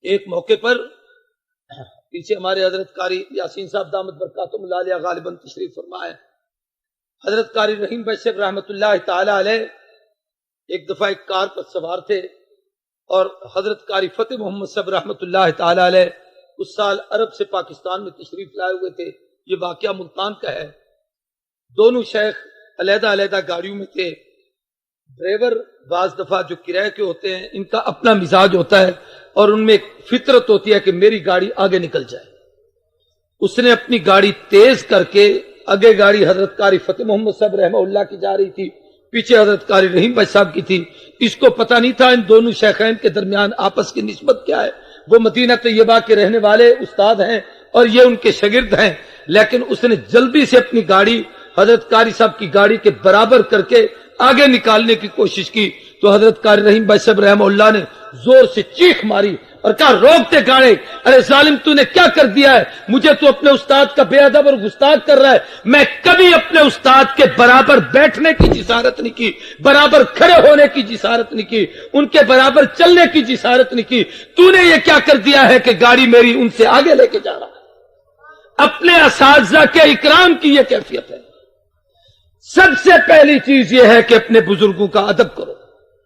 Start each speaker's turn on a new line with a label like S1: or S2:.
S1: ایک موقع پر پیچھے ہمارے حضرت قاری یاسین صاحب دامت برکاتہم العالیہ غالباً تشریف فرمائے، حضرت قاری رحیم بھائی صاحب رحمۃ اللہ تعالی علیہ ایک دفعہ ایک کار پر سوار تھے، اور حضرت قاری فتح محمد صاحب رحمۃ اللہ تعالی علیہ اس سال عرب سے پاکستان میں تشریف لائے ہوئے تھے۔ یہ واقعہ ملتان کا ہے۔ دونوں شیخ علیحدہ علیحدہ گاڑیوں میں تھے۔ ڈرائیور بعض دفعہ جو کرائے کے ہوتے ہیں ان کا اپنا مزاج ہوتا ہے، اور ان میں ایک فطرت ہوتی ہے کہ میری گاڑی آگے نکل جائے۔ اس نے اپنی گاڑی تیز کر کے، آگے گاڑی حضرت قاری فتح محمد صاحب رحمہ اللہ کی جا رہی تھی، پیچھے حضرت قاری رحیم بھائی صاحب کی تھی۔ اس کو پتہ نہیں تھا ان دونوں شیخین کے درمیان آپس کی نسبت کیا ہے۔ وہ مدینہ طیبہ کے رہنے والے استاد ہیں اور یہ ان کے شاگرد ہیں، لیکن اس نے جلدی سے اپنی گاڑی حضرت قاری صاحب کی گاڑی کے برابر کر کے آگے نکالنے کی کوشش کی، تو حضرت قاری رحیم بھائی صاحب رحمہ اللہ نے زور سے چیخ ماری اور کہا روکتے گاڑی، ارے ظالم تو نے کیا کر دیا ہے؟ مجھے تو اپنے استاد کا بے ادب اور گستاخ کر رہا ہے۔ میں کبھی اپنے استاد کے برابر بیٹھنے کی جسارت نہیں کی، برابر کھڑے ہونے کی جسارت نہیں کی، ان کے برابر چلنے کی جسارت نہیں کی۔ تو نے یہ کیا کر دیا ہے کہ گاڑی میری ان سے آگے لے کے جا رہا ہے؟ اپنے اساتذہ کے اکرام کی یہ کیفیت ہے۔ سب سے پہلی چیز یہ ہے کہ اپنے بزرگوں کا ادب کرو۔